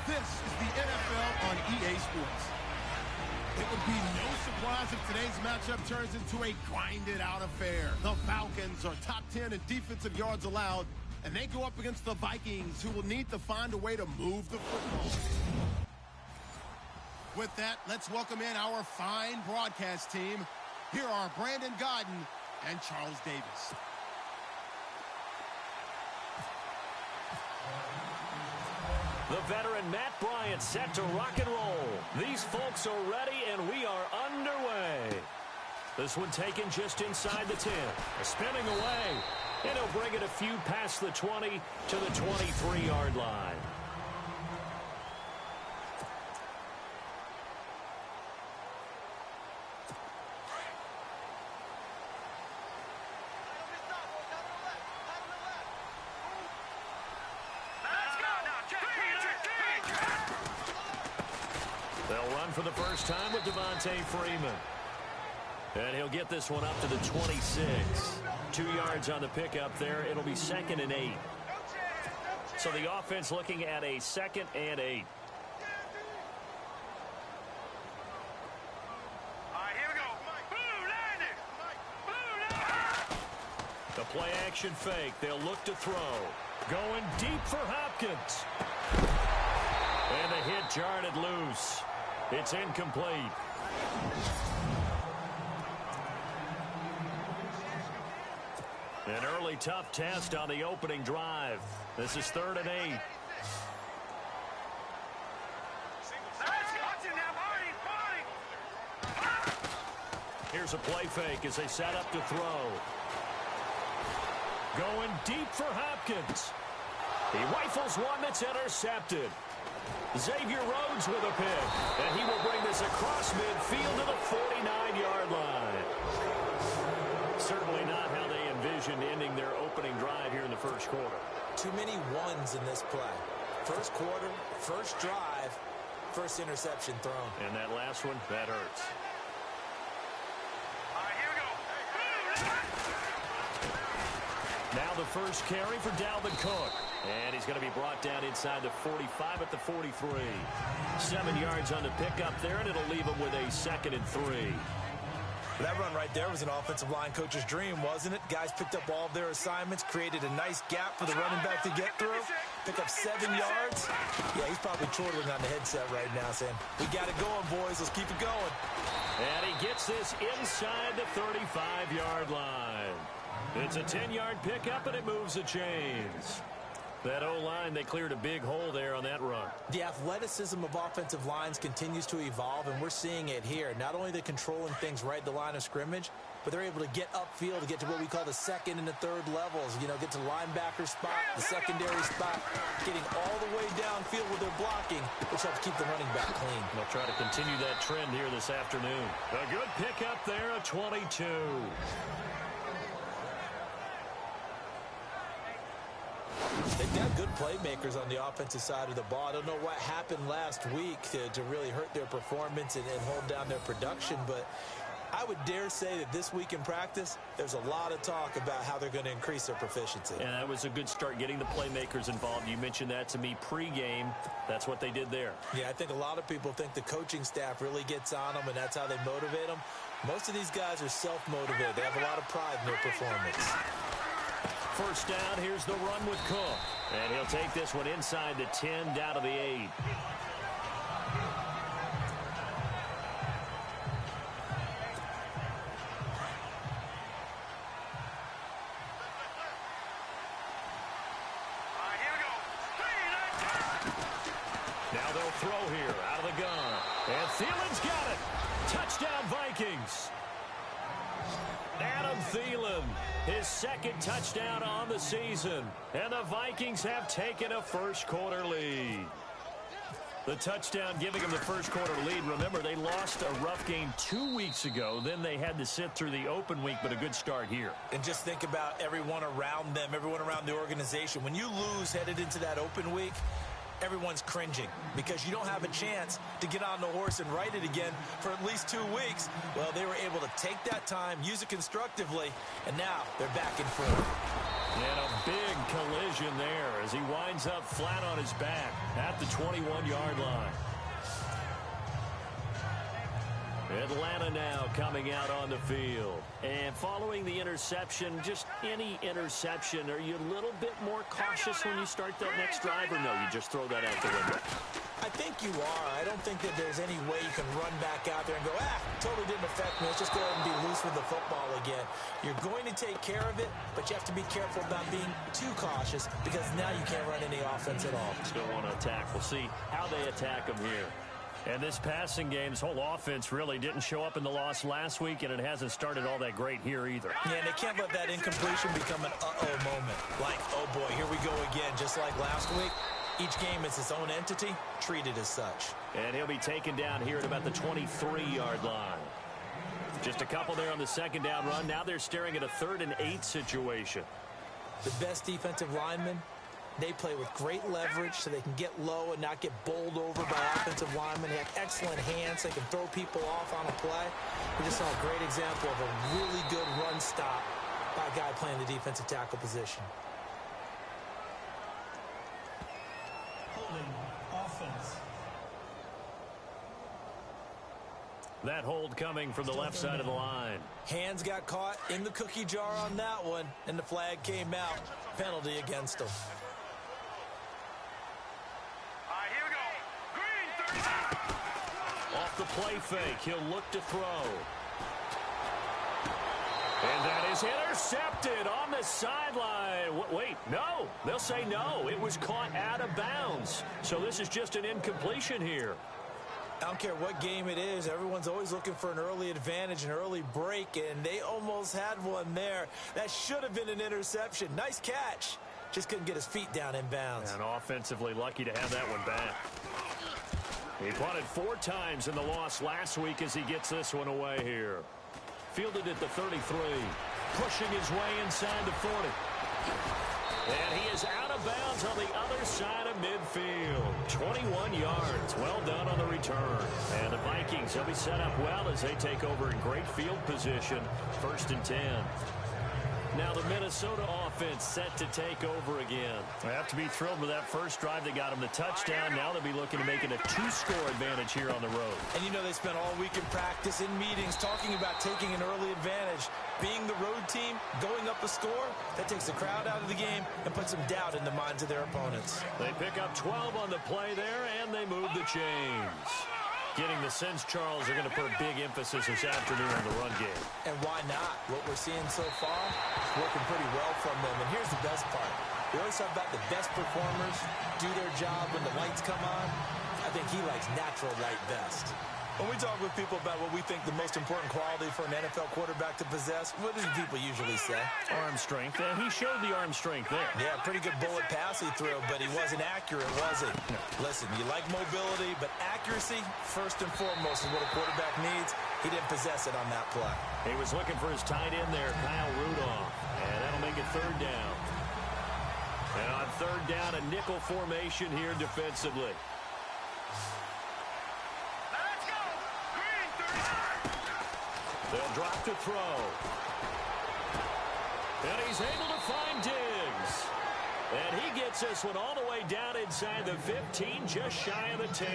This is the NFL on EA Sports. It would be no surprise if today's matchup turns into a grinded-out affair. The Falcons are top 10 in defensive yards allowed, and they go up against the Vikings, who will need to find a way to move the football. With that, let's welcome in our fine broadcast team. Here are Brandon Godden and Charles Davis. The veteran Matt Bryant set to rock and roll. These folks are ready, and we are underway. This one taken just inside the 10. Spinning away, and he'll bring it a few past the 20 to the 23-yard line. They'll run for the first time with Devontae Freeman. And he'll get this one up to the 26. 2 yards on the pickup there. It'll be 2nd and 8. So the offense looking at a 2nd and 8. All right, here we go. The play action fake. They'll look to throw. Going deep for Hopkins. And the hit jarred it loose. It's incomplete. An early tough test on the opening drive. This is 3rd and 8. Here's a play fake as they set up to throw. Going deep for Hopkins. He rifles one that's intercepted. Xavier Rhodes with a pick, and he will bring this across midfield to the 49-yard line. Certainly not how they envisioned ending their opening drive here in the first quarter. Too many ones in this play. First quarter, first drive, first interception thrown. And that last one, that hurts. All right, here we go. Now the first carry for Dalvin Cook. And he's going to be brought down inside the 45 at the 43. 7 yards on the pickup there, and it'll leave him with a 2nd and 3. That run right there was an offensive line coach's dream, wasn't it? Guys picked up all of their assignments, created a nice gap for the running back to get through, pick up 7 yards. Yeah, he's probably chortling on the headset right now saying, we got it going, boys. Let's keep it going. And he gets this inside the 35-yard line. It's a 10-yard pickup, and it moves the chains. That O-line, they cleared a big hole there on that run. The athleticism of offensive lines continues to evolve, and we're seeing it here. Not only they're controlling things right at the line of scrimmage, but they're able to get upfield to get to what we call the 2nd and the 3rd levels. You know, get to linebacker spot, the secondary spot, getting all the way downfield with their blocking, which helps keep the running back clean. They'll try to continue that trend here this afternoon. A good pickup there, a 22. They've got good playmakers on the offensive side of the ball. I don't know what happened last week to really hurt their performance and hold down their production, but I would dare say that this week in practice, there's a lot of talk about how they're going to increase their proficiency. And that was a good start, getting the playmakers involved. You mentioned that to me pregame. That's what they did there. Yeah, I think a lot of people think the coaching staff really gets on them, and that's how they motivate them. Most of these guys are self-motivated. They have a lot of pride in their performance. First down, here's the run with Cook. And he'll take this one inside the 10, down to the 8. Now they'll throw here, out of the gun. And Thielen's got it. Touchdown, Vikings. Adam Thielen, his 2nd touchdown on the season. And the Vikings have taken a first quarter lead. The touchdown giving them the first quarter lead. Remember, they lost a rough game 2 weeks ago. Then they had to sit through the open week, but a good start here. And just think about everyone around them, everyone around the organization. When you lose headed into that open week, everyone's cringing because you don't have a chance to get on the horse and ride it again for at least 2 weeks. Well, they were able to take that time, use it constructively, and now they're back in form. And a big collision there as as he winds up flat on his back at the 21-yard line. Atlanta now coming out on the field. And following the interception, just any interception, are you a little bit more cautious when you start that next drive, or no, you just throw that out the window? I think you are. I don't think that there's any way you can run back out there and go, totally didn't affect me. Let's just go ahead and be loose with the football again. You're going to take care of it, but you have to be careful about being too cautious because now you can't run any offense at all. Still want to attack. We'll see how they attack them here. And this passing game's whole offense really didn't show up in the loss last week, and it hasn't started all that great here either. Yeah, and they can't let that incompletion become an uh-oh moment. Like, oh boy, here we go again, just like last week. Each game is its own entity, treated as such. And he'll be taken down here at about the 23-yard line. Just a couple there on the second down run. Now they're staring at a 3rd and 8 situation. The best defensive linemen, they play with great leverage so they can get low and not get bowled over by offensive linemen. They have excellent hands. They can throw people off on a play. We just saw a great example of a really good run stop by a guy playing the defensive tackle position. Holding offense. That hold coming from the left side of the line. Hands got caught in the cookie jar on that one, and the flag came out. Penalty against them. Off the play fake, he'll look to throw. And that is intercepted on the sideline. Wait, no. They'll say no. It was caught out of bounds. So this is just an incompletion here. I don't care what game it is. Everyone's always looking for an early advantage, an early break, and they almost had one there. That should have been an interception. Nice catch. Just couldn't get his feet down in bounds. And offensively lucky to have that one back. He punted 4 times in the loss last week as he gets this one away here. Fielded at the 33. Pushing his way inside the 40. And he is out of bounds on the other side of midfield. 21 yards. Well done on the return. And the Vikings will be set up well as they take over in great field position. 1st and 10. Now the Minnesota offense set to take over again. They have to be thrilled with that first drive. They got him the touchdown. Now they'll be looking to make it a 2-score advantage here on the road. And you know they spent all week in practice, in meetings, talking about taking an early advantage. Being the road team, going up a score, that takes the crowd out of the game and puts some doubt in the minds of their opponents. They pick up 12 on the play there, and they move the chains. Getting the sense Charles are going to put a big emphasis this afternoon on the run game. And why not? What we're seeing so far is working pretty well from them. And here's the best part. We always talk about the best performers do their job when the lights come on. I think he likes natural light best. When we talk with people about what we think the most important quality for an NFL quarterback to possess, what do people usually say? Arm strength, and he showed the arm strength there. Yeah, pretty good bullet pass he threw, but he wasn't accurate, was he? No. Listen, you like mobility, but accuracy, first and foremost, is what a quarterback needs. He didn't possess it on that play. He was looking for his tight end there, Kyle Rudolph, and that'll make it 3rd down. And on 3rd down, a nickel formation here defensively. They'll drop to throw. And he's able to find Diggs. And he gets this one all the way down inside the 15, just shy of the 10.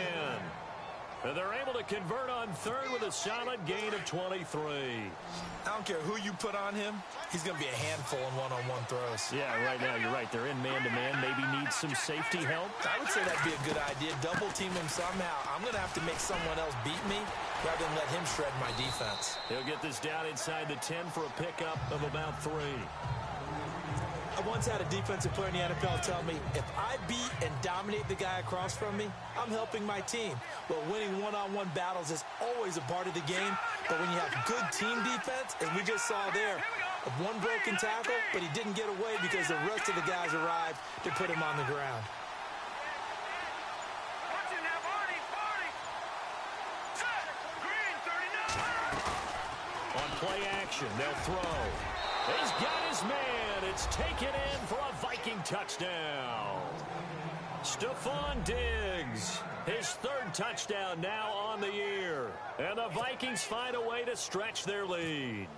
And they're able to convert on 3rd with a solid gain of 23. I don't care who you put on him. He's going to be a handful in one-on-one throws. Yeah, right now, you're right. They're in man-to-man. Maybe need some safety help. I would say that'd be a good idea. Double team him somehow. I'm going to have to make someone else beat me rather than let him shred my defense. He'll get this down inside the 10 for a pickup of about 3. I once had a defensive player in the NFL tell me, if I beat and dominate the guy across from me, I'm helping my team. Well, winning one-on-one battles is always a part of the game, but when you have good team defense, as we just saw there, one broken tackle, but he didn't get away because the rest of the guys arrived to put him on the ground. On play action, they'll throw. He's got his man. It's taken in for a Viking touchdown. Stephon Diggs, his 3rd touchdown now on the year. And the Vikings find a way to stretch their lead.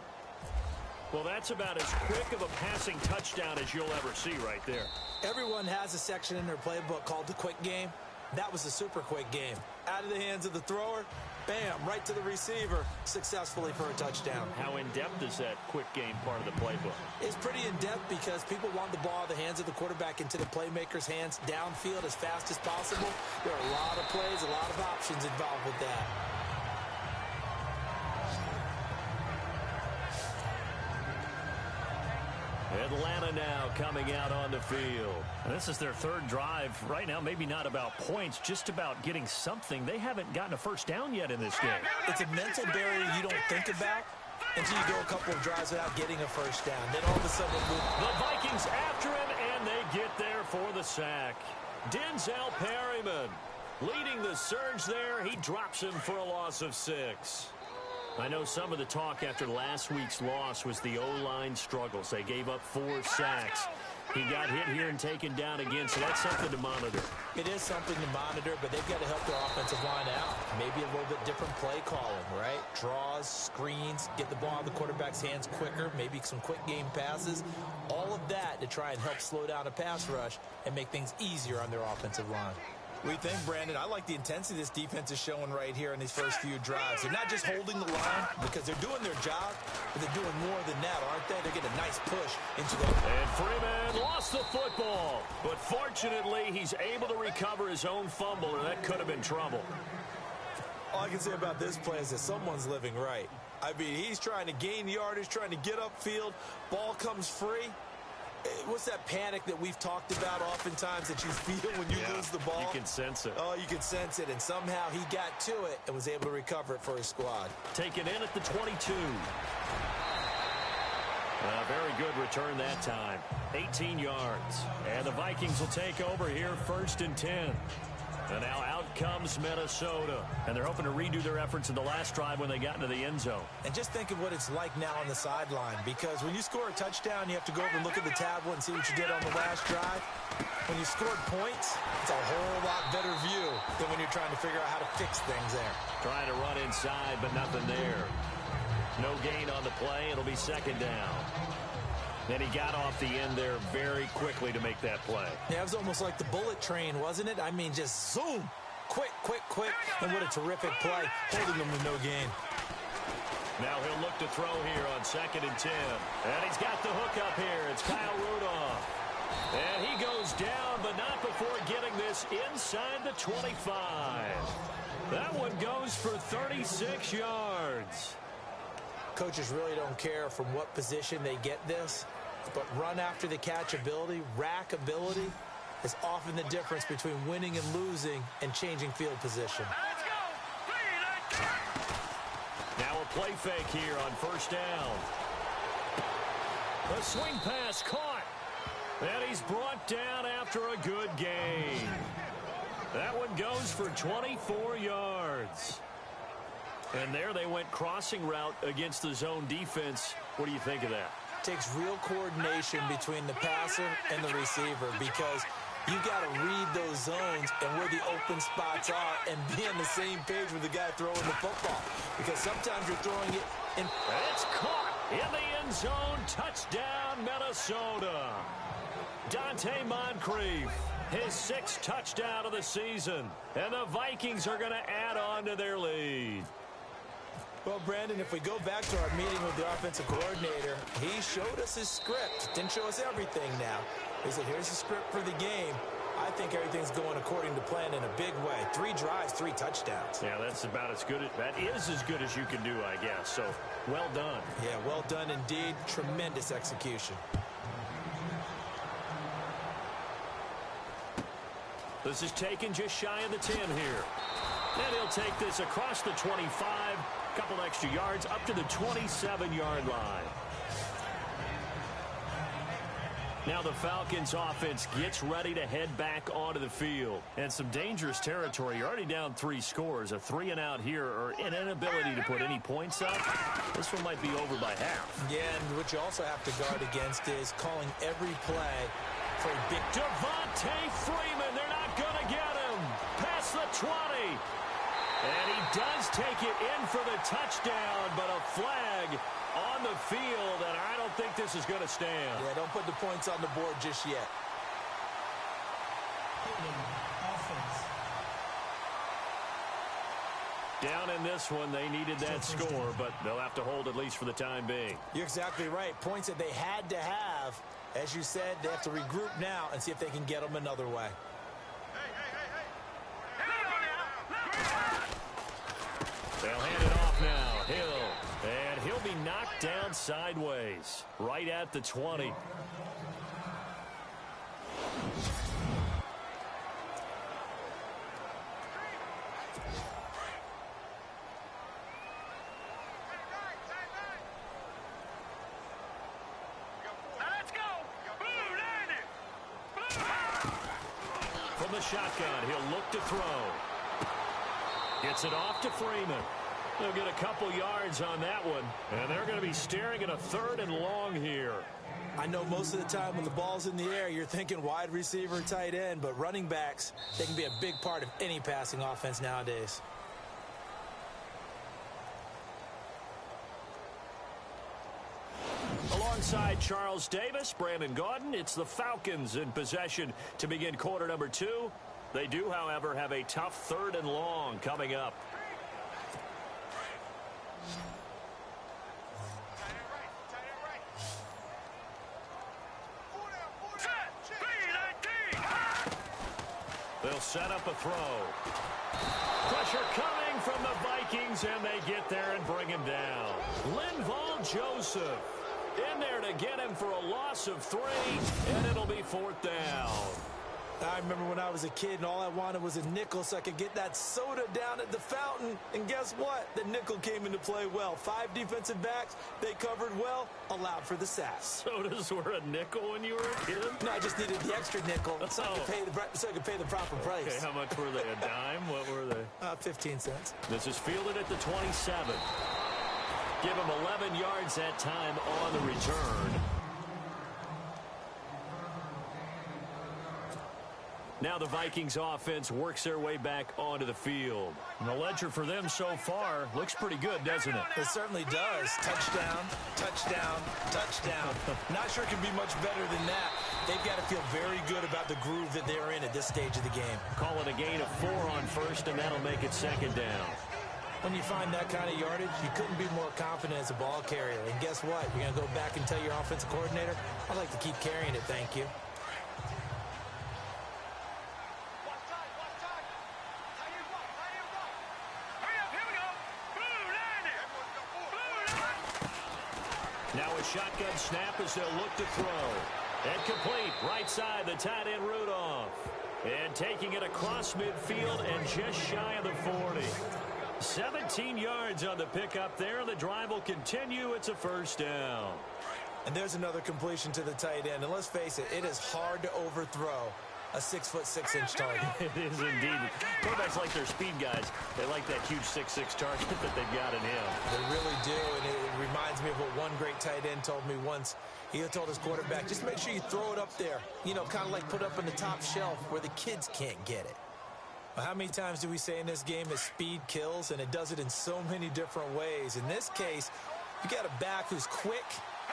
Well, that's about as quick of a passing touchdown as you'll ever see right there. Everyone has a section in their playbook called the quick game. That was a super quick game. Out of the hands of the thrower, bam, right to the receiver, successfully for a touchdown. How in-depth is that quick game part of the playbook? It's pretty in-depth because people want the ball out of the hands of the quarterback into the playmaker's hands downfield as fast as possible. There are a lot of plays, a lot of options involved with that. Atlanta now coming out on the field. And this is their third drive. Right now, maybe not about points, just about getting something. They haven't gotten a first down yet in this game. It's a mental barrier you don't think about until you go a couple of drives without getting a first down. Then all of a sudden, the Vikings after him, and they get there for the sack. Denzel Perryman leading the surge there. He drops him for a loss of 6. I know some of the talk after last week's loss was the O-line struggles. They gave up 4 sacks. He got hit here and taken down again, so that's something to monitor. It is something to monitor, but they've got to help their offensive line out. Maybe a little bit different play calling, right? Draws, screens, get the ball in the quarterback's hands quicker, maybe some quick game passes. All of that to try and help slow down a pass rush and make things easier on their offensive line. What do you think, Brandon? I like the intensity this defense is showing right here in these first few drives. They're not just holding the line because they're doing their job, but they're doing more than that, aren't they? They're getting a nice push into the... And Freeman lost the football, but fortunately he's able to recover his own fumble, or that could have been trouble. All I can say about this play is that someone's living right. I mean, he's trying to gain yardage, trying to get upfield. Ball comes free. What's that panic that we've talked about oftentimes that you feel when you lose the ball? You can sense it. Oh, you can sense it, and somehow he got to it and was able to recover it for his squad. Taken in at the 22. A very good return that time. 18 yards. And the Vikings will take over here 1st and 10. And now out comes Minnesota. And they're hoping to redo their efforts in the last drive when they got into the end zone. And just think of what it's like now on the sideline, because when you score a touchdown, you have to go over and look at the tablet and see what you did on the last drive. When you scored points, it's a whole lot better view than when you're trying to figure out how to fix things there. Trying to run inside, but nothing there. No gain on the play. It'll be 2nd down. Then he got off the end there very quickly to make that play. Yeah, it was almost like the bullet train, wasn't it? I mean, just zoom. Quick, quick, quick. And what a terrific play, holding them with no gain. Now he'll look to throw here on 2nd and 10. And he's got the hook up here. It's Kyle Rudolph. And he goes down, but not before getting this inside the 25. That one goes for 36 yards. Coaches really don't care from what position they get this, but run after the catch ability, rack ability, is often the difference between winning and losing and changing field position. Now a play fake here on 1st down. A swing pass caught. And he's brought down after a good gain. That one goes for 24 yards. And there they went crossing route against the zone defense. What do you think of that? Takes real coordination between the passer and the receiver, because you got to read those zones and where the open spots are and be on the same page with the guy throwing the football. Because sometimes you're throwing it in... And it's caught in the end zone. Touchdown, Minnesota. Dante Moncrief, his 6th touchdown of the season. And the Vikings are going to add on to their lead. Well, Brandon, if we go back to our meeting with the offensive coordinator, he showed us his script. Didn't show us everything now. He said, here's the script for the game. I think everything's going according to plan in a big way. 3 drives, 3 touchdowns. Yeah, that's about as good. That is as good as you can do, I guess. So, well done. Yeah, well done indeed. Tremendous execution. This is taken just shy of the 10 here. And he'll take this across the 25. Couple extra yards up to the 27-yard line. Now the Falcons offense gets ready to head back onto the field. And some dangerous territory. You're already down 3 scores. A 3-and-out here, or an inability to put any points up. This one might be over by half. Yeah, and what you also have to guard against is calling every play for a big... Devontae Freeman, they're not going to get him. Past the 20. And he does take it in for the touchdown, but a flag on the field, and I don't think this is going to stand. Yeah, don't put the points on the board just yet. Down in this one, they needed that score, but they'll have to hold at least for the time being. You're exactly right. Points that they had to have. As you said, they have to regroup now and see if they can get them another way. They'll hand it off now. Hill. And he'll be knocked down sideways. Right at the 20. From the shotgun, he'll look to throw. Gets it off to Freeman. They'll get a couple yards on that one, and they're going to be staring at a 3rd and long here. I know most of the time when the ball's in the air, you're thinking wide receiver, tight end, but running backs, they can be a big part of any passing offense nowadays. Alongside Charles Davis, Brandon Gaudin, it's the Falcons in possession to begin quarter number 2. They do, however, have a tough 3rd and long coming up. They'll set up a throw. Pressure coming from the Vikings, and they get there and bring him down. Linval Joseph in there to get him for a loss of 3, and it'll be 4th down. I remember when I was a kid and all I wanted was a nickel so I could get that soda down at the fountain. And guess what? The nickel came into play well. 5 defensive backs, they covered well, allowed for the sass. Sodas were a nickel when you were a kid? No, I just needed the extra nickel so I could pay the proper price. Okay, how much were they? A dime? What were they? 15 cents. This is fielded at the 27. Give him 11 yards that time on the return. Now the Vikings offense works their way back onto the field. And the ledger for them so far looks pretty good, doesn't it? It certainly does. Touchdown, touchdown, touchdown. Not sure it can be much better than that. They've got to feel very good about the groove that they're in at this stage of the game. Call it a gain of 4 on first, and that'll make it 2nd down. When you find that kind of yardage, you couldn't be more confident as a ball carrier. And guess what? You're going to go back and tell your offensive coordinator, I'd like to keep carrying it, thank you. Now a shotgun snap as they'll look to throw. And complete, right side, the tight end Rudolph. And taking it across midfield and just shy of the 40. 17 yards on the pickup there. The drive will continue. It's a 1st down. And there's another completion to the tight end. And let's face it, it is hard to overthrow a 6'6" target. It is indeed. Quarterbacks like their speed guys. They like that huge 6'6" target that they've got in him. They really do, and it reminds me of what one great tight end told me once. He told his quarterback, just make sure you throw it up there. You know, kind of like put up on the top shelf where the kids can't get it. Well, how many times do we say in this game that speed kills, and it does it in so many different ways. In this case, you got a back who's quick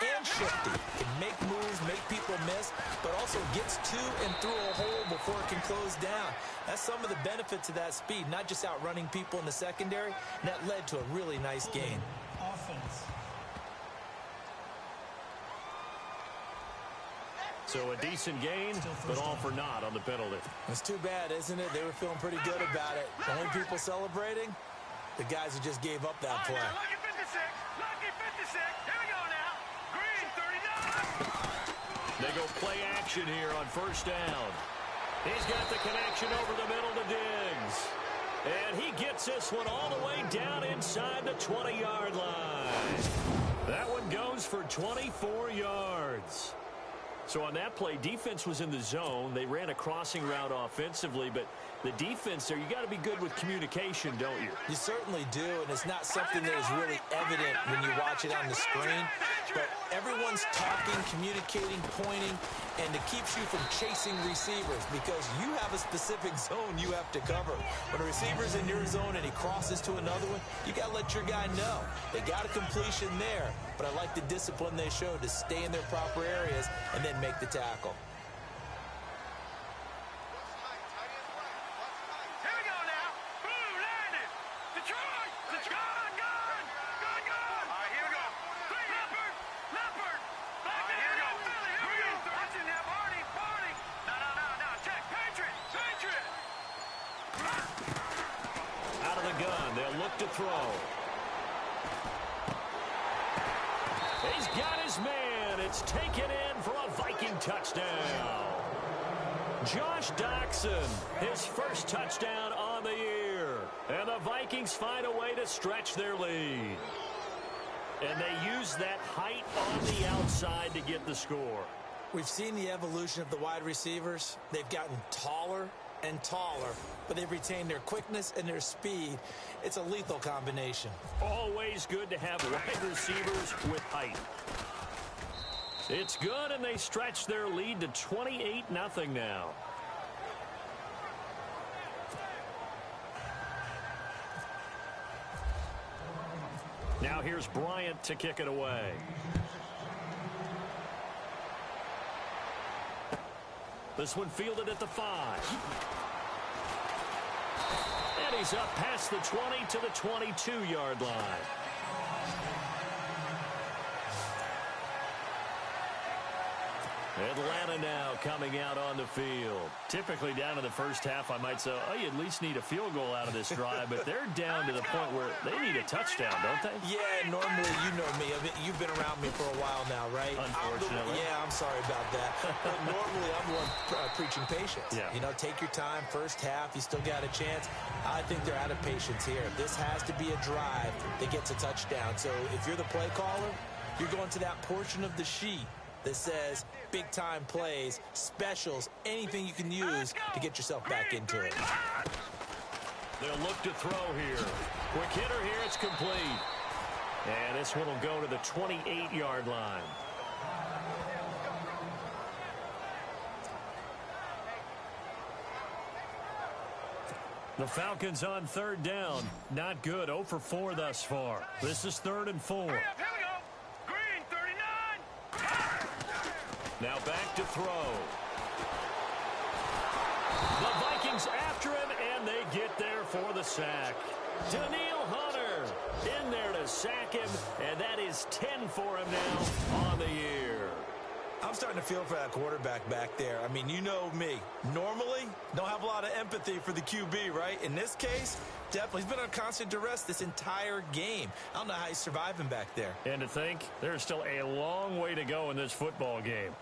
and shifty, can make moves, make people miss, but also gets to and through a hole before it can close down. That's some of the benefits of that speed, not just outrunning people in the secondary, and that led to a really nice gain. Offense. So a decent gain, but all for naught on the penalty. It's too bad, isn't it? They were feeling pretty good about it. The only people celebrating, the guys who just gave up that play. Lucky 56, lucky 56. Here we go now. Green 39. They go play action here on 1st down. He's got the connection over the middle to Diggs. And he gets this one all the way down inside the 20-yard line. That one goes for 24 yards. So on that play, defense was in the zone. They ran a crossing route offensively, but the defense there, you got to be good with communication, don't you? You certainly do, and it's not something that is really evident when you watch it on the screen. But everyone's talking, communicating, pointing, and it keeps you from chasing receivers because you have a specific zone you have to cover. When a receiver's in your zone and he crosses to another one, you got to let your guy know. They got a completion there, but I like the discipline they showed to stay in their proper areas and then make the tackle. the gun. They'll look to throw. He's got his man. It's taken in for a Viking touchdown. Josh Doxson, his first touchdown on the year. And the Vikings find a way to stretch their lead. And they use that height on the outside to get the score. We've seen the evolution of the wide receivers. They've gotten taller and taller, but they've retained their quickness and their speed. It's a lethal combination. Always good to have wide receivers with height. It's good, and they stretch their lead to 28-0 now. Now here's Bryant to kick it away. This one fielded at the 5. And he's up past the 20 to the 22-yard line. Atlanta now coming out on the field. Typically down in the first half, I might say, oh, you at least need a field goal out of this drive, but they're down to the point where they need a touchdown, don't they? Yeah, normally, you know me. You've been around me for a while now, right? Unfortunately. I'm sorry about that. But normally, I'm the one preaching patience. Yeah. You know, take your time. First half, you still got a chance. I think they're out of patience here. This has to be a drive that gets a touchdown. So if you're the play caller, you're going to that portion of the sheet that says big-time plays, specials, anything you can use to get yourself back into it. They'll look to throw here. Quick hitter here, it's complete. And this one will go to the 28-yard line. The Falcons on third down. Not good. 0 for 4 thus far. This is 3rd and 4. Here we go. Green, 39. Now back to throw. The Vikings after him, and they get there for the sack. Daniil Hunter in there to sack him, and that is 10 for him now on the year. I'm starting to feel for that quarterback back there. I mean, you know me. Normally, don't have a lot of empathy for the QB, right? In this case, definitely. He's been on constant duress this entire game. I don't know how he's surviving back there. And to think, there's still a long way to go in this football game.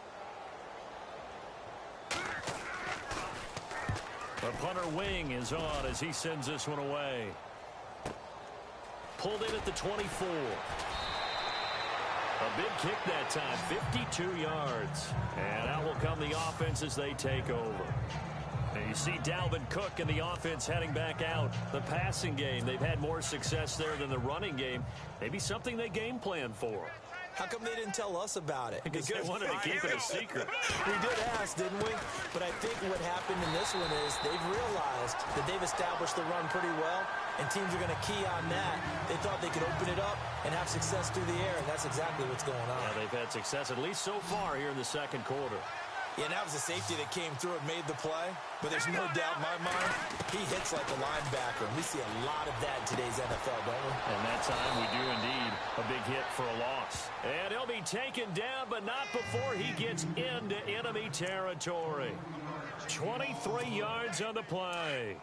The punter wing is on as he sends this one away. Pulled in at the 24. A big kick that time, 52 yards. And out will come the offense as they take over. And you see Dalvin Cook and the offense heading back out. The passing game, they've had more success there than the running game. Maybe something they game plan for. How come they didn't tell us about it? Because they wanted to keep it a secret. We did ask, didn't we? But I think what happened in this one is they've realized that they've established the run pretty well, and teams are going to key on that. They thought they could open it up and have success through the air, and that's exactly what's going on. Yeah, they've had success, at least so far here in the second quarter. Yeah, and that was a safety that came through and made the play. But there's no doubt in my mind, he hits like a linebacker. And we see a lot of that in today's NFL, don't we? And that time we do indeed a big hit for a loss. And he'll be taken down, but not before he gets into enemy territory. 23 yards on the play.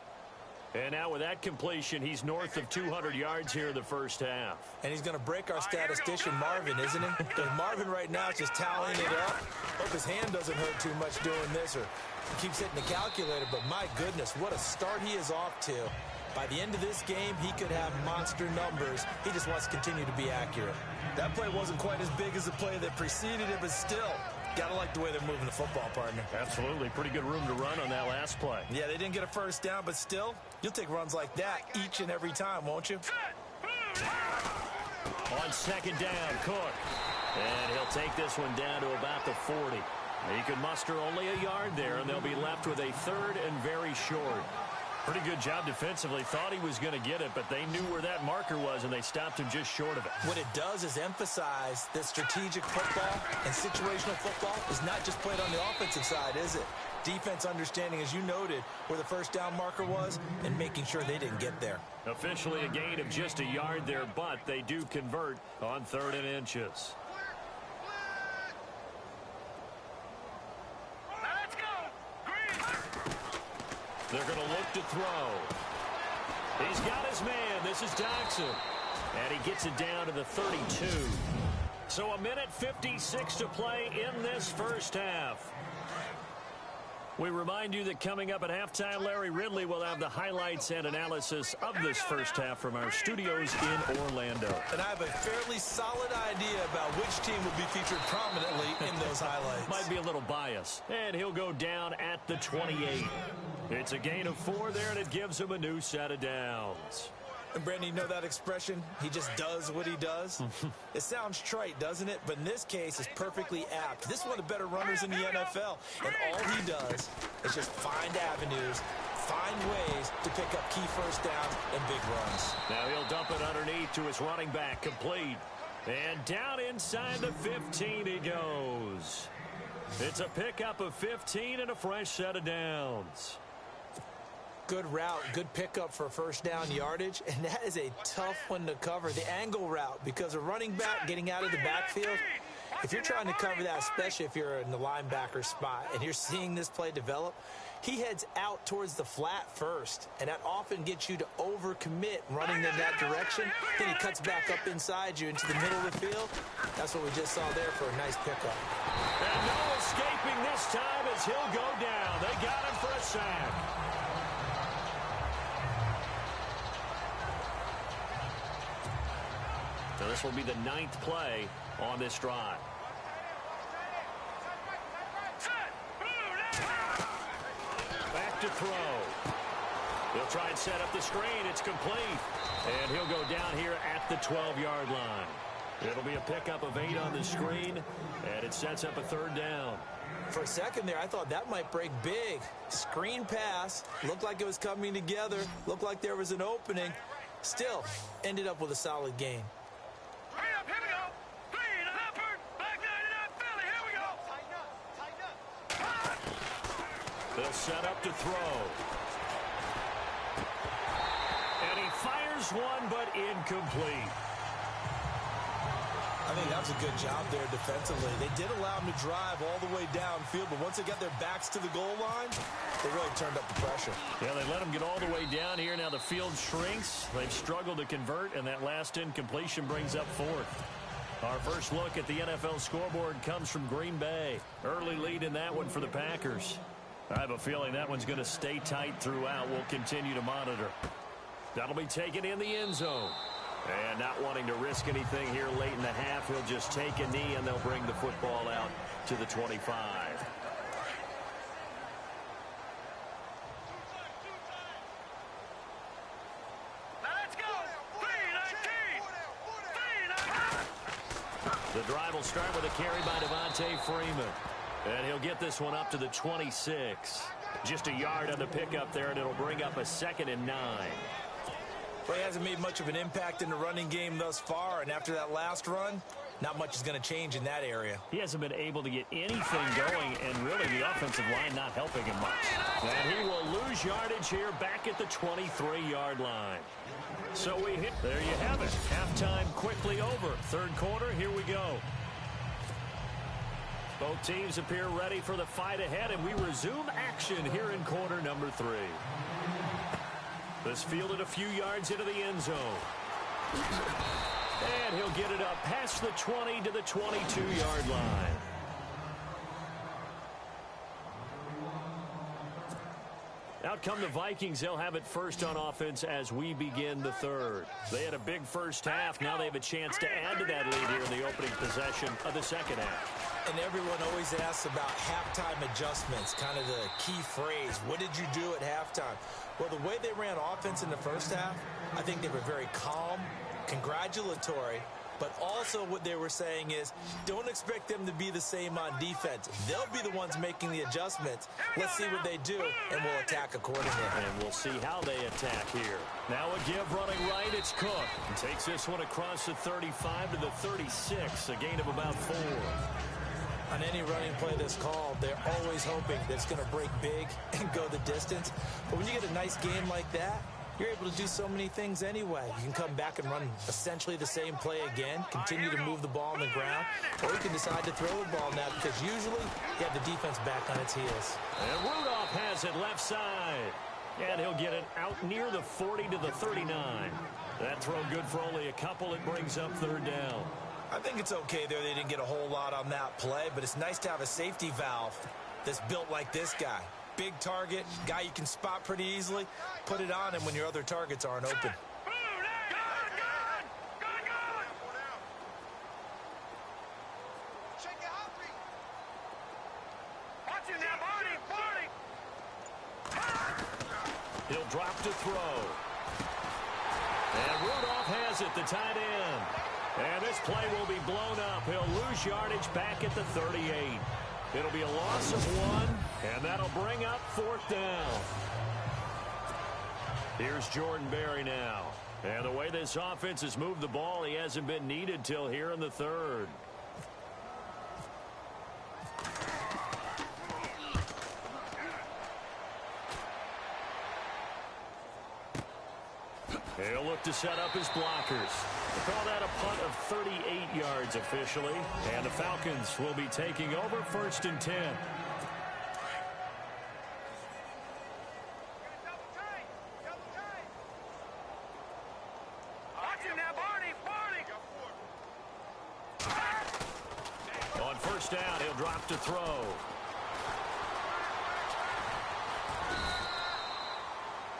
And now with that completion, he's north of 200 yards here in the first half. And he's going to break our statistician, Marvin, isn't he? Because Marvin right now is just tallying it up. Hope his hand doesn't hurt too much doing this or keeps hitting the calculator. But my goodness, what a start he is off to. By the end of this game, he could have monster numbers. He just wants to continue to be accurate. That play wasn't quite as big as the play that preceded it, but still, gotta like the way they're moving the football, partner. Absolutely. Pretty good room to run on that last play. Yeah, they didn't get a first down, but still, you'll take runs like that each and every time, won't you? On second down, Cook. And he'll take this one down to about the 40. He can muster only a yard there, and they'll be left with a 3rd and very short. Pretty good job defensively. Thought he was going to get it, but they knew where that marker was, and they stopped him just short of it. What it does is emphasize that strategic football and situational football is not just played on the offensive side, is it? Defense understanding, as you noted, where the first down marker was and making sure they didn't get there. Officially a gain of just a yard there, but they do convert on 3rd and inches. Let's go. Green. They're going to look to throw. He's got his man. This is Doxson. And he gets it down to the 32. So 1:56 to play in this first half. We remind you that coming up at halftime, Larry Ridley will have the highlights and analysis of this first half from our studios in Orlando. And I have a fairly solid idea about which team will be featured prominently in those highlights. Might be a little biased. And he'll go down at the 28. It's a gain of 4 there, and it gives him a new set of downs. And Brandon, you know that expression? He just does what he does? It sounds trite, doesn't it? But in this case, it's perfectly apt. This is one of the better runners in the NFL. And all he does is just find avenues, find ways to pick up key first downs and big runs. Now he'll dump it underneath to his running back, complete. And down inside the 15 he goes. It's a pickup of 15 and a fresh set of downs. Good route, good pickup for first down yardage, and that is a tough one to cover, the angle route, because a running back getting out of the backfield, if you're trying to cover that, especially if you're in the linebacker spot and you're seeing this play develop, he heads out towards the flat first, and that often gets you to overcommit running in that direction. Then he cuts back up inside you into the middle of the field. That's what we just saw there for a nice pickup. And no escaping this time as he'll go down. They got him for a sack. So this will be the 9th play on this drive. Back to throw. He'll try and set up the screen. It's complete. And he'll go down here at the 12-yard line. It'll be a pickup of 8 on the screen, and it sets up a 3rd down. For a second there, I thought that might break big. Screen pass. Looked like it was coming together. Looked like there was an opening. Still, ended up with a solid gain. They'll set up to throw. And he fires one, but incomplete. I think that was a good job there defensively. They did allow him to drive all the way downfield, but once they got their backs to the goal line, they really turned up the pressure. Yeah, they let him get all the way down here. Now the field shrinks. They've struggled to convert, and that last incompletion brings up 4th. Our first look at the NFL scoreboard comes from Green Bay. Early lead in that one for the Packers. I have a feeling that one's going to stay tight throughout. We'll continue to monitor. That'll be taken in the end zone. And not wanting to risk anything here late in the half, he'll just take a knee, and they'll bring the football out to the 25. Let's go! 3-19! The drive will start with a carry by Devontae Freeman. And he'll get this one up to the 26. Just a yard on the pickup there, and it'll bring up a 2nd and 9. Well, he hasn't made much of an impact in the running game thus far, and after that last run, not much is going to change in that area. He hasn't been able to get anything going, and really the offensive line not helping him much. And he will lose yardage here back at the 23-yard line. So we hit. There you have it. Halftime quickly over. 3rd quarter, here we go. Both teams appear ready for the fight ahead, and we resume action here in quarter number 3. This fielded a few yards into the end zone. And he'll get it up past the 20 to the 22-yard line. Out come the Vikings. They'll have it first on offense as we begin the 3rd. They had a big first half. Now they have a chance to add to that lead here in the opening possession of the 2nd half. And everyone always asks about halftime adjustments, kind of the key phrase. What did you do at halftime? Well, the way they ran offense in the first half, I think they were very calm, congratulatory, but also what they were saying is don't expect them to be the same on defense. They'll be the ones making the adjustments. Let's see what they do, and we'll attack accordingly. And we'll see how they attack here. Now a give running right. It's Cook. He takes this one across the 35 to the 36, a gain of about 4. On any running play that's called, they're always hoping that it's going to break big and go the distance. But when you get a nice game like that, you're able to do so many things anyway. You can come back and run essentially the same play again, continue to move the ball on the ground, or you can decide to throw the ball now because usually you have the defense back on its heels. And Rudolph has it left side. And he'll get it out near the 40 to the 39. That throw good for only a couple. It brings up third down. I think it's okay there. They didn't get a whole lot on that play, but it's nice to have a safety valve that's built like this guy. Big target, guy you can spot pretty easily. Put it on him when your other targets aren't open. He'll drop to throw. And Rudolph has it, the tight end. And this play will be blown up. He'll lose yardage back at the 38. It'll be a loss of 1, and that'll bring up fourth down. Here's Jordan Berry now. And the way this offense has moved the ball, he hasn't been needed till here in the third. He'll look to set up his blockers. They call that a punt of 38 yards officially. And the Falcons will be taking over 1st and 10. On first down, he'll drop to throw.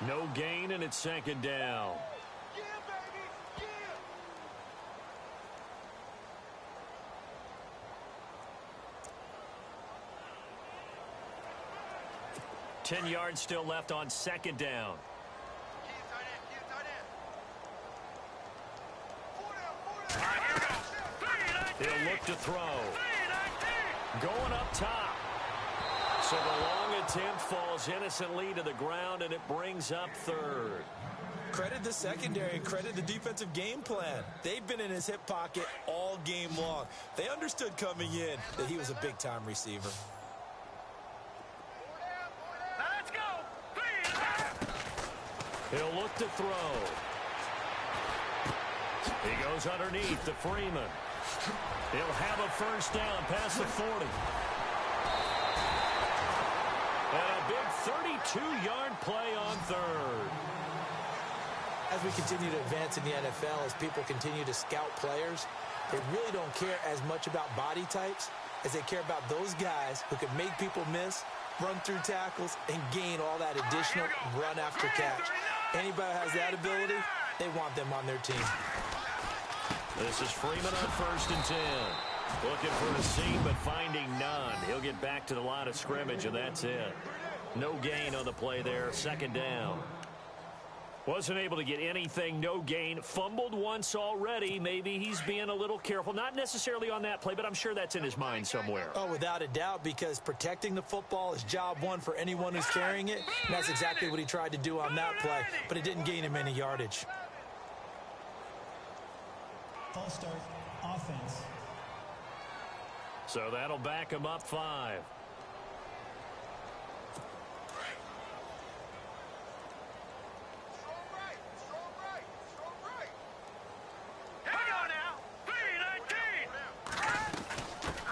No gain, and it's second down. 10 yards still left on second down. He'll look to throw. Going up top. So the long attempt falls innocently to the ground, and it brings up third. Credit the secondary and credit the defensive game plan. They've been in his hip pocket all game long. They understood coming in that he was a big-time receiver. Let's go. He'll look to throw. He goes underneath to Freeman. He'll have a first down past the 40. And a big 32-yard play on third. As we continue to advance in the NFL, as people continue to scout players, they really don't care as much about body types as they care about those guys who can make people miss, run through tackles, and gain all that additional run after catch. Anybody who has that ability, they want them on their team. This is Freeman on 1st and 10. Looking for a seam, but finding none. He'll get back to the line of scrimmage, and that's it. No gain on the play there. Second down. Wasn't able to get anything. No gain. Fumbled once already. Maybe he's being a little careful. Not necessarily on that play, but I'm sure that's in his mind somewhere. Oh, without a doubt, because protecting the football is job one for anyone who's carrying it. And that's exactly what he tried to do on that play, but it didn't gain him any yardage. False start, offense. So that'll back him up 5.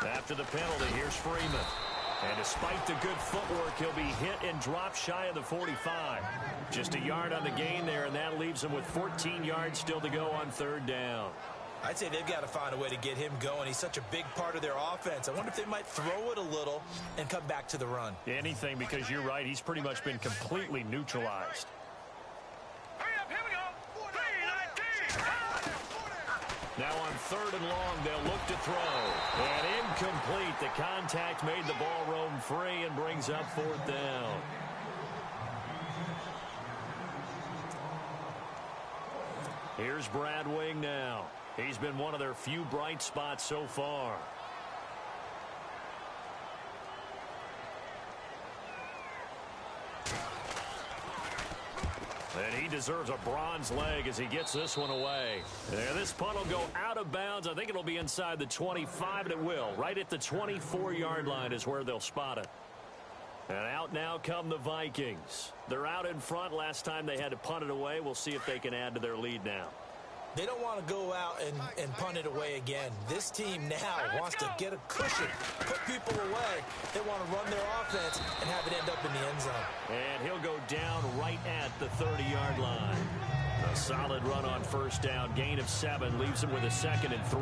After the penalty, here's Freeman. And despite the good footwork, he'll be hit and dropped shy of the 45. Just a yard on the gain there, and that leaves him with 14 yards still to go on third down. I'd say they've got to find a way to get him going. He's such a big part of their offense. I wonder if they might throw it a little and come back to the run. Anything, because you're right. He's pretty much been completely neutralized. Now on third and long, they'll look to throw. And incomplete. The contact made the ball roam free and brings up fourth down. Here's Brad Wing now. He's been one of their few bright spots so far. And he deserves a bronze leg as he gets this one away. And this punt will go out of bounds. I think it'll be inside the 25, and it will. Right at the 24-yard line is where they'll spot it. And out now come the Vikings. They're out in front. Last time they had to punt it away. We'll see if they can add to their lead now. They don't want to go out and punt it away again. This team now wants to get a cushion, put people away. They want to run their offense and have it end up in the end zone. And he'll go down right 15-yard line. A solid run on first down. Gain of 7 leaves him with a 2nd and 3.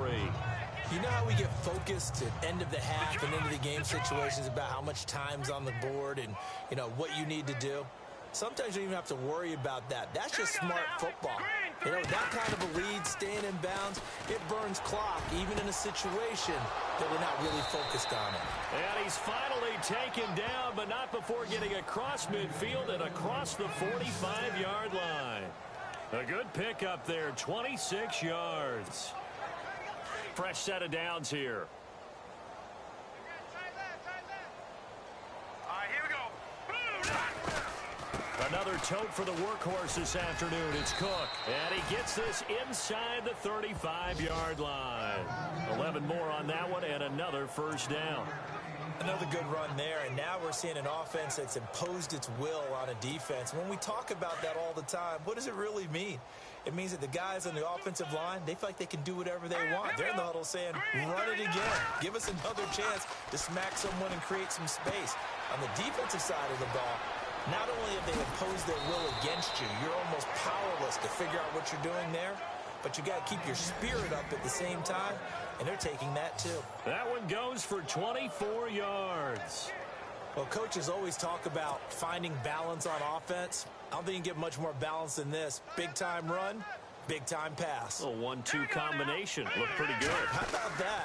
You know how we get focused at end of the half and into the game situations about how much time's on the board and, you know, what you need to do? Sometimes you don't even have to worry about that. That's just smart football. You know, that kind of a lead, staying in bounds, it burns clock, even in a situation that we're not really focused on it. And he's finally taken down, but not before getting across midfield and across the 45-yard line. A good pickup there, 26 yards. Fresh set of downs here. All right, here we go. Another tote for the workhorse this afternoon. It's Cook. And he gets this inside the 35-yard line. 11 more on that one and another first down. Another good run there, and now we're seeing an offense that's imposed its will on a defense. When we talk about that all the time, what does it really mean? It means that the guys on the offensive line, they feel like they can do whatever they want. They're in the huddle saying, run it again. Give us another chance to smack someone and create some space. On the defensive side of the ball, not only have they imposed their will against you, you're almost powerless to figure out what you're doing there, but you got to keep your spirit up at the same time, and they're taking that too. That one goes for 24 yards. Well, coaches always talk about finding balance on offense. I don't think you can get much more balance than this. Big-time run, big-time pass. A 1-2 combination. Looked pretty good. How about that?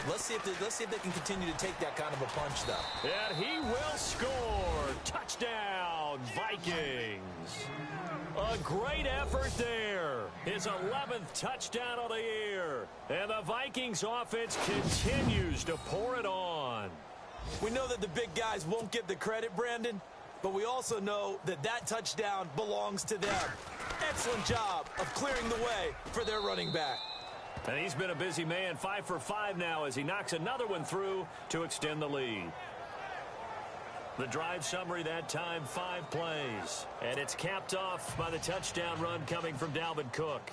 Let's see if they can continue to take that kind of a punch, though. And he will score. Touchdown, Vikings. A great effort there. His 11th touchdown of the year. And the Vikings offense continues to pour it on. We know that the big guys won't get the credit, Brandon, but we also know that that touchdown belongs to them. Excellent job of clearing the way for their running back. And he's been a busy man, 5 for 5 now as he knocks another one through to extend the lead. The drive summary that time, 5 plays. And it's capped off by the touchdown run coming from Dalvin Cook.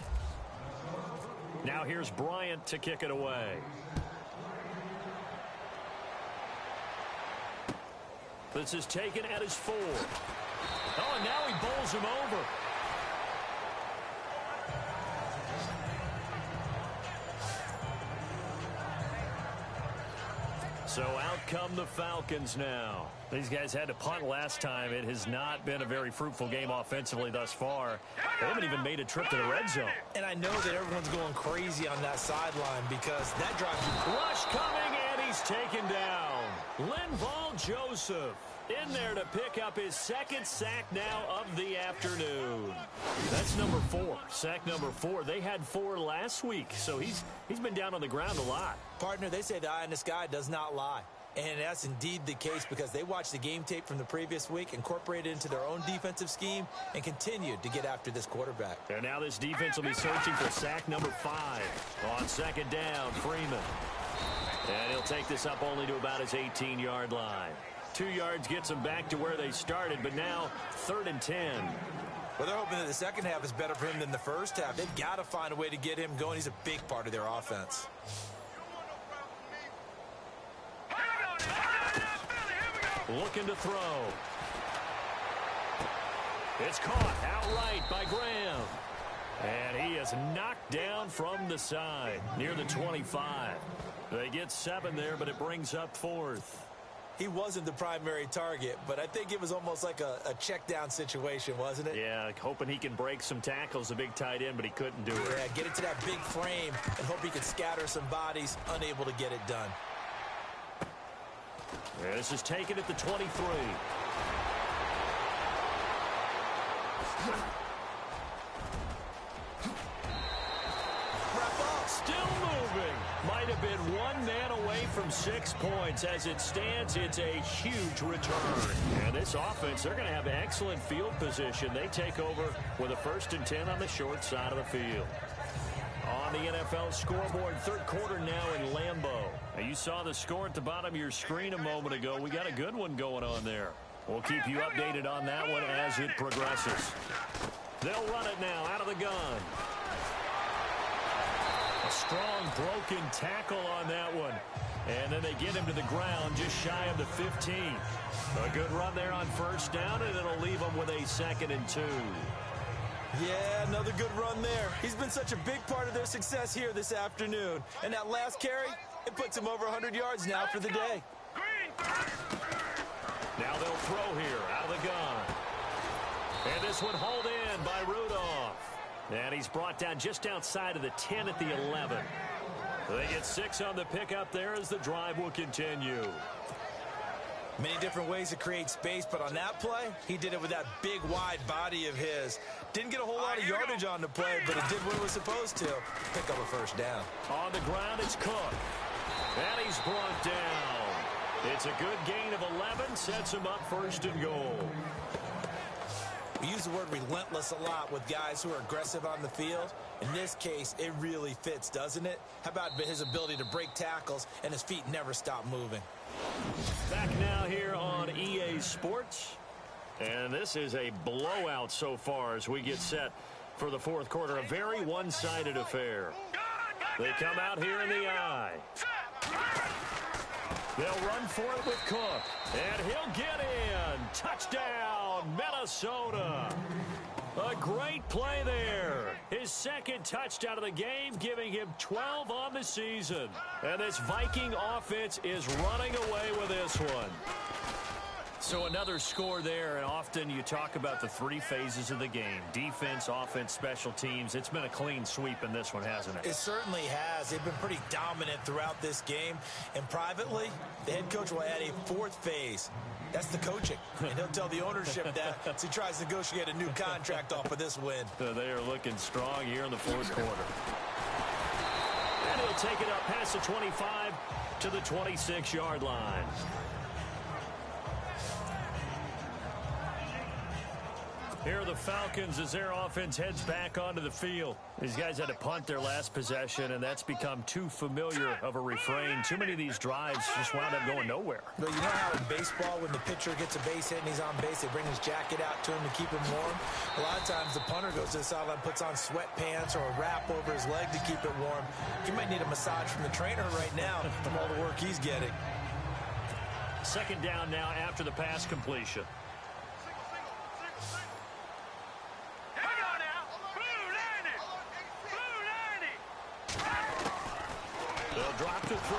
Now here's Bryant to kick it away. This is taken at his 4. Oh, and now he bowls him over. So out come the Falcons now. These guys had to punt last time. It has not been a very fruitful game offensively thus far. They haven't even made a trip to the red zone. And I know that everyone's going crazy on that sideline because that drives you. Rush coming, and he's taken down. Linval Joseph in there to pick up his 2nd sack now of the afternoon. That's number 4. Sack number 4. They had 4 last week, so he's been down on the ground a lot. Partner, they say the eye in the sky does not lie. And that's indeed the case because they watched the game tape from the previous week, incorporated it into their own defensive scheme, and continued to get after this quarterback. And now this defense will be searching for sack number 5. On 2nd down, Freeman. And he'll take this up only to about his 18-yard line. 2 yards gets them back to where they started, but now 3rd and 10. Well, they're hoping that the second half is better for him than the first half. They've got to find a way to get him going. He's a big part of their offense. Looking to throw. It's caught outright by Graham. And he is knocked down from the side near the 25. They get 7 there, but it brings up 4th. He wasn't the primary target, but I think it was almost like a check down situation, wasn't it? Yeah, hoping he can break some tackles, a big tight end, but he couldn't do it. Yeah, get it to that big frame and hope he could scatter some bodies, unable to get it done. Yeah, this is taken at the 23. Still moving. Might have been 1 man away from 6 points. As it stands, it's a huge return. And this offense, they're going to have excellent field position. They take over with a 1st and 10 on the short side of the field. On the NFL scoreboard, 3rd quarter now in Lambeau. Now, you saw the score at the bottom of your screen a moment ago. We got a good one going on there. We'll keep you updated on that one as it progresses. They'll run it now out of the gun. A strong broken tackle on that one. And then they get him to the ground just shy of the 15. A good run there on 1st down, and it'll leave them with a 2nd and 2. Yeah, another good run there. He's been such a big part of their success here this afternoon. And that last carry, it puts him over 100 yards now for the day. Now they'll throw here out of the gun. And this one hauled in by Rudolph. And he's brought down just outside of the 10 at the 11. They get 6 on the pickup there as the drive will continue. Many different ways to create space, but on that play, he did it with that big, wide body of his. Didn't get a whole lot of yardage on the play, but it did what it was supposed to. Pick up a first down. On the ground, it's Cook. And he's brought down. It's a good gain of 11, sets him up first and goal. We use the word relentless a lot with guys who are aggressive on the field. In this case, it really fits, doesn't it? How about his ability to break tackles and his feet never stop moving? Back now here on EA Sports. And this is a blowout so far as we get set for the fourth quarter. A very one-sided affair. They come out here in the eye. They'll run for it with Cook. And he'll get in. Touchdown, Minnesota. A great play there. His second touchdown of the game, giving him 12 on the season. And this Viking offense is running away with this one. So another score there, and often you talk about the 3 phases of the game. Defense, offense, special teams. It's been a clean sweep in this one, hasn't it? It certainly has. They've been pretty dominant throughout this game. And privately, the head coach will add a 4th phase. That's the coaching. And he'll tell the ownership that as he tries to negotiate a new contract off of this win. They are looking strong here in the fourth quarter. And he'll take it up past the 25 to the 26-yard line. Here are the Falcons as their offense heads back onto the field. These guys had to punt their last possession, and that's become too familiar of a refrain. Too many of these drives just wound up going nowhere. But you know how in baseball, when the pitcher gets a base hit and he's on base, they bring his jacket out to him to keep him warm? A lot of times the punter goes to the sideline, puts on sweatpants or a wrap over his leg to keep it warm. He might need a massage from the trainer right now from all the work he's getting. Second down now after the pass completion. They'll drop the throw.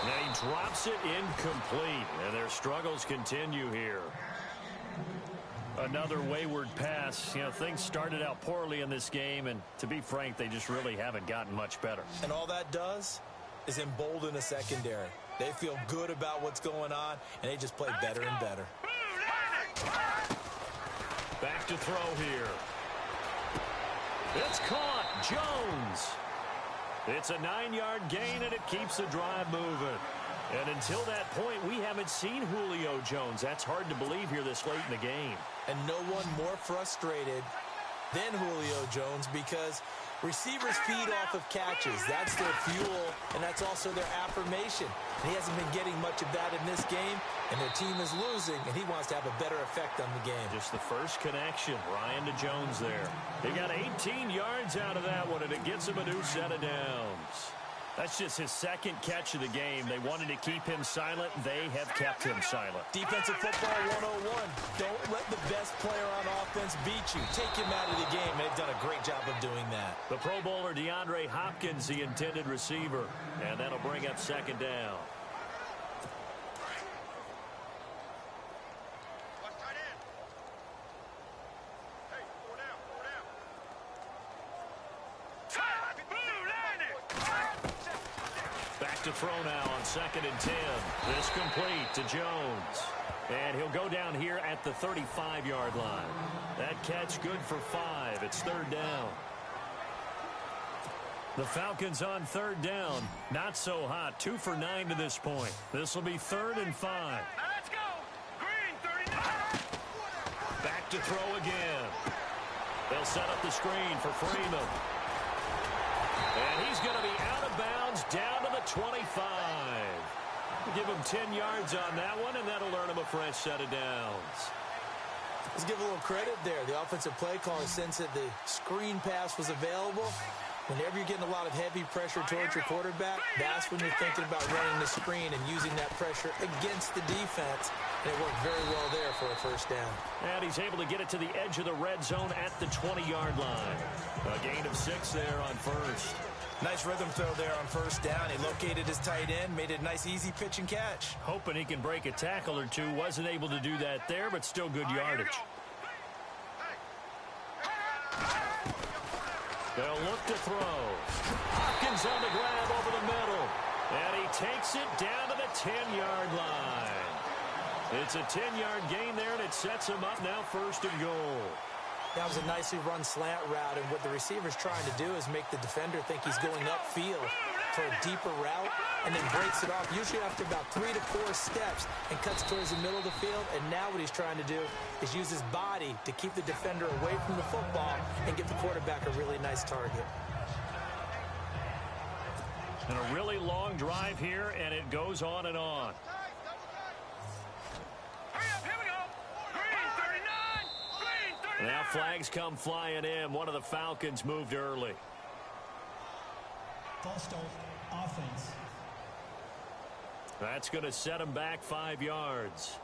Now he drops it incomplete. And their struggles continue here. Another wayward pass. You know, things started out poorly in this game, and to be frank, they just really haven't gotten much better. And all that does is embolden the secondary. They feel good about what's going on, and they just play better and better. Back to throw here. It's caught. Jones. It's a 9-yard gain, and it keeps the drive moving. And until that point, we haven't seen Julio Jones. That's hard to believe here this late in the game. And no one more frustrated than Julio Jones because receivers feed off of catches. That's their fuel, and that's also their affirmation. And he hasn't been getting much of that in this game, and their team is losing, and he wants to have a better effect on the game. Just the first connection, Ryan to Jones there. He got 18 yards out of that one, and it gets him a new set of downs. That's just his second catch of the game. They wanted to keep him silent. They have kept him silent. Defensive football 101. Don't let the best player on offense beat you. Take him out of the game, and they've done a great job of doing that. The Pro Bowler DeAndre Hopkins, the intended receiver, and that'll bring up second down. To throw now on 2nd and 10. This complete to Jones. And he'll go down here at the 35-yard line. That catch good for 5. It's 3rd down. The Falcons on 3rd down. Not so hot. 2 for 9 to this point. This will be 3rd and 5. Let's go. Green 39. Back to throw again. They'll set up the screen for Freeman. And he's going to be out of bounds down to the 25. Give him 10 yards on that one, and that'll earn him a fresh set of downs. Let's give a little credit there. The offensive play caller sensed that the screen pass was available, Whenever you're getting a lot of heavy pressure towards your quarterback, that's when you're thinking about running the screen and using that pressure against the defense. And it worked very well there for a first down. And he's able to get it to the edge of the red zone at the 20-yard line. A gain of 6 there on first. Nice rhythm throw there on first down. He located his tight end, made it a nice, easy pitch and catch. Hoping he can break a tackle or two. Wasn't able to do that there, but still good yardage. They'll look to throw. Hopkins on the grab over the middle. And he takes it down to the 10-yard line. It's a 10-yard gain there, and it sets him up now first and goal. That was a nicely run slant route, and what the receiver's trying to do is make the defender think he's going upfield for a deeper route, and then breaks it off, usually after about 3 to 4 steps, and cuts towards the middle of the field. And now what he's trying to do is use his body to keep the defender away from the football and give the quarterback a really nice target. And a really long drive here, and it goes on and on. Now flags come flying in. One of the Falcons moved early. False start, offense. That's going to set him back 5 yards.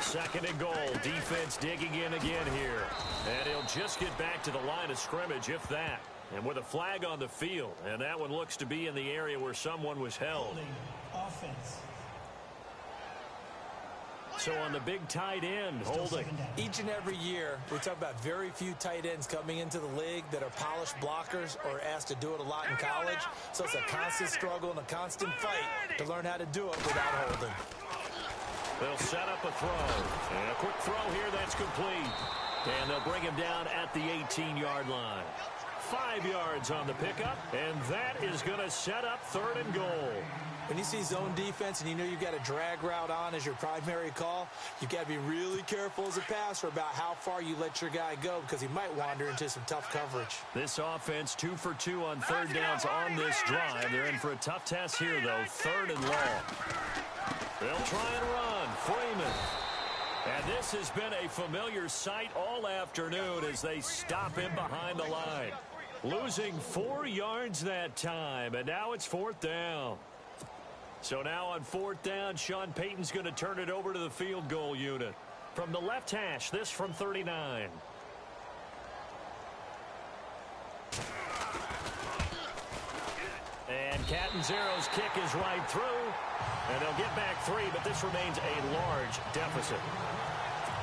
Second and goal. Defense digging in again here. And he'll just get back to the line of scrimmage, if that. And with a flag on the field. And that one looks to be in the area where someone was held. Offense. So on the big tight end, holding. Each and every year, we talk about very few tight ends coming into the league that are polished blockers or asked to do it a lot in college. So it's a constant struggle and a constant fight to learn how to do it without holding. They'll set up a throw. And a quick throw here that's complete. And they'll bring him down at the 18-yard line. 5 yards on the pickup, and that is going to set up third and goal. When you see zone defense and you know you've got a drag route on as your primary call, you've got to be really careful as a passer about how far you let your guy go because he might wander into some tough coverage. This offense 2 for 2 on third downs on this drive. They're in for a tough test here, though. Third and long. They'll try and run. Freeman. And this has been a familiar sight all afternoon as they stop him behind the line. Losing 4 yards that time, and now it's fourth down. So now on fourth down, Sean Payton's going to turn it over to the field goal unit. From the left hash, this from 39. And Catanzaro's kick is right through. And they'll get back 3, but this remains a large deficit.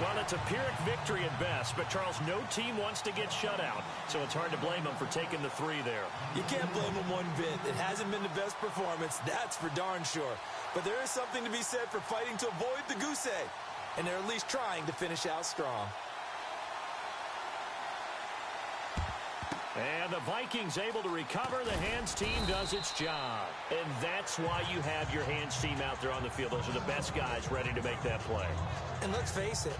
Well, it's a Pyrrhic victory at best, but, Charles, no team wants to get shut out, so it's hard to blame them for taking the 3 there. You can't blame them one bit. It hasn't been the best performance, that's for darn sure. But there is something to be said for fighting to avoid the goose egg, and they're at least trying to finish out strong. And the Vikings able to recover. The hands team does its job. And that's why you have your hands team out there on the field. Those are the best guys ready to make that play. And let's face it,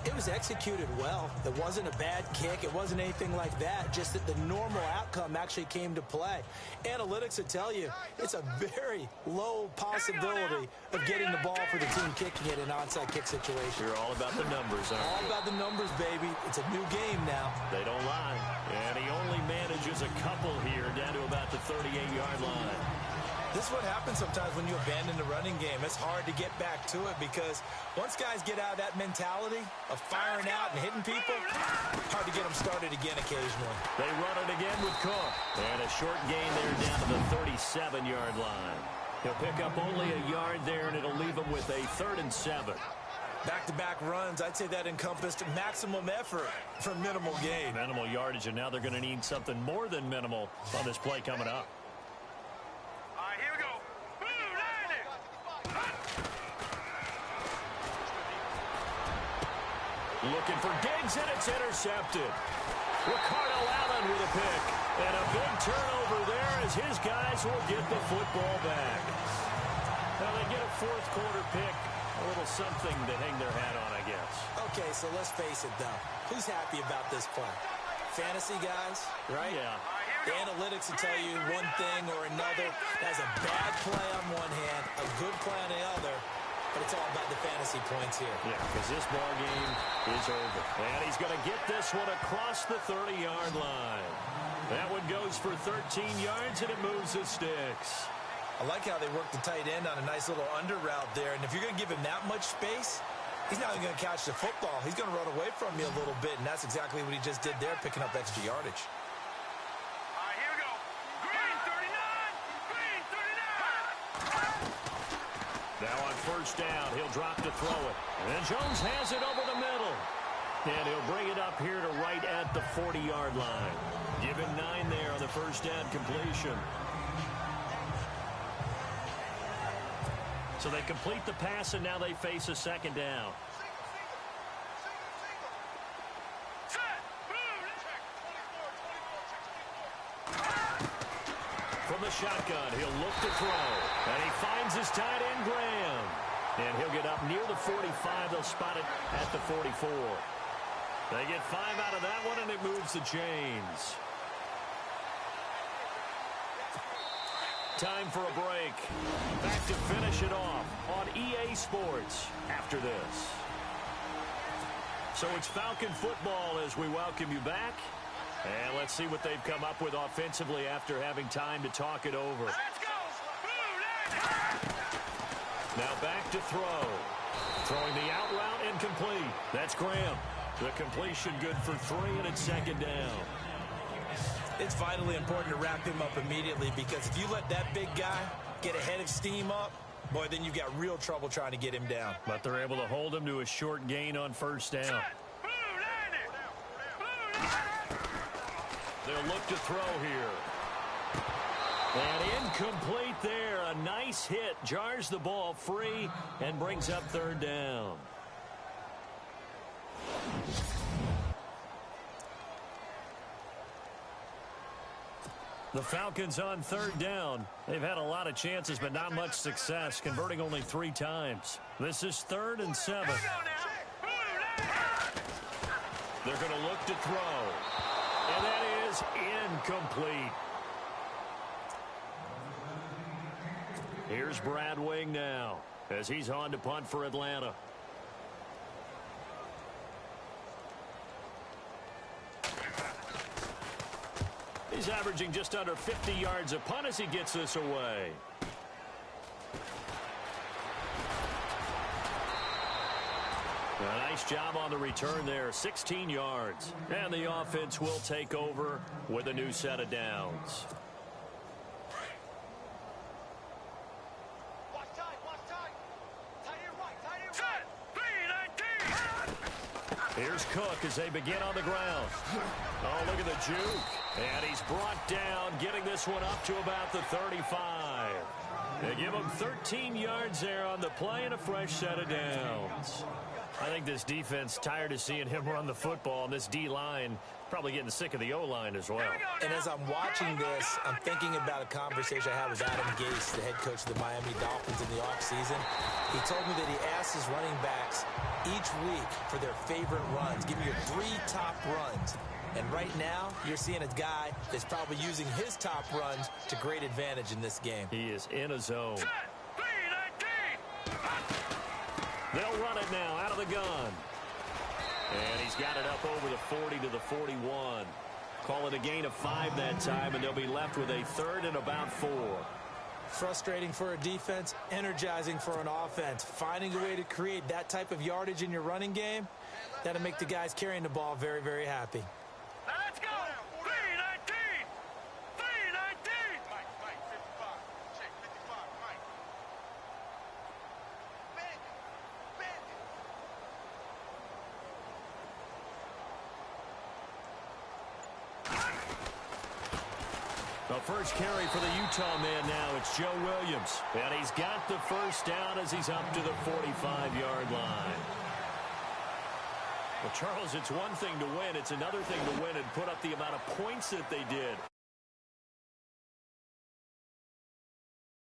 it was executed well. It wasn't a bad kick. It wasn't anything like that. Just that the normal outcome actually came to play. Analytics will tell you it's a very low possibility of getting the ball for the team kicking it in an onside kick situation. You're all about the numbers, aren't you? All about the numbers, baby. It's a new game now. They don't lie. And he only manages a couple here down to about the 38-yard line. This is what happens sometimes when you abandon the running game. It's hard to get back to it because once guys get out of that mentality of firing out and hitting people, hard to get them started again occasionally. They run it again with Cook. And a short gain there down to the 37-yard line. He'll pick up only a yard there, and it'll leave him with a 3rd and 7. Back-to-back runs, I'd say that encompassed maximum effort for minimal gain. Minimal yardage, and now they're going to need something more than minimal on this play coming up. Looking for Diggs, and it's intercepted. Ricardo Allen with a pick. And a big turnover there as his guys will get the football back. Now they get a fourth quarter pick. A little something to hang their hat on, I guess. Okay, so let's face it, though. Who's happy about this play? Fantasy guys, right? Yeah. The analytics will tell you one thing or another. That's a bad play on one hand, a good play on the other. but it's all about the fantasy points here. Yeah, because this ball game is over. And he's going to get this one across the 30-yard line. That one goes for 13 yards, and it moves the sticks. I like how they work the tight end on a nice little under route there. And if you're going to give him that much space, he's not even going to catch the football. He's going to run away from you a little bit, and that's exactly what he just did there, picking up extra yardage. All right, here we go. Green 39. Green 39. Now on first down, he'll drop to throw it. And Jones has it over the middle. And he'll bring it up here to right at the 40-yard line. Give him 9 there on the first down completion. So they complete the pass, and now they face a second down. From the shotgun, he'll look to throw. And he finds his tight end, Graham. And he'll get up near the 45. They'll spot it at the 44. They get 5 out of that one, and it moves the chains. Time for a break. Back to finish it off on EA Sports after this. So it's Falcon football as we welcome you back. And let's see what they've come up with offensively after having time to talk it over. Let's go. Now back to throw. Throwing the out route incomplete. That's Graham. The completion good for 3, and it's second down. It's vitally important to wrap him up immediately, because if you let that big guy get a head of steam up, boy, then you've got real trouble trying to get him down. But they're able to hold him to a short gain on first down. They'll look to throw here. And incomplete there. A nice hit. Jars the ball free and brings up third down. The Falcons on third down. They've had a lot of chances, but not much success, converting only 3 times. This is 3rd and 7. They're going to look to throw. And that is incomplete. Here's Brad Wing now as he's on to punt for Atlanta. He's averaging just under 50 yards a punt as he gets this away. A nice job on the return there, 16 yards. And the offense will take over with a new set of downs. Watch time. Tight end right. Set. 3-19. Here's Cook as they begin on the ground. Oh, look at the juke. And he's brought down, getting this one up to about the 35. They give him 13 yards there on the play and a fresh set of downs. I think this defense tired of seeing him run the football, and this D-line probably getting sick of the O-line as well. And as I'm watching this, I'm thinking about a conversation I had with Adam Gase, the head coach of the Miami Dolphins in the offseason. He told me that he asked his running backs each week for their favorite runs. Give me your 3 top runs. And right now, you're seeing a guy that's probably using his top runs to great advantage in this game. He is in a zone. Set. 3-19. They'll run it now out of the gun. And he's got it up over the 40 to the 41. Call it a gain of 5 that time, and they'll be left with a 3rd and about 4. Frustrating for a defense, energizing for an offense. Finding a way to create that type of yardage in your running game, that'll make the guys carrying the ball very, very happy. Now let's go. 3-19. 3-19. Mike, 55. Check 55, Mike. Bandit. The first carry for the Utah man now, it's Joe Williams. And he's got the first down as he's up to the 45-yard line. Well, Charles, it's one thing to win. It's another thing to win and put up the amount of points that they did.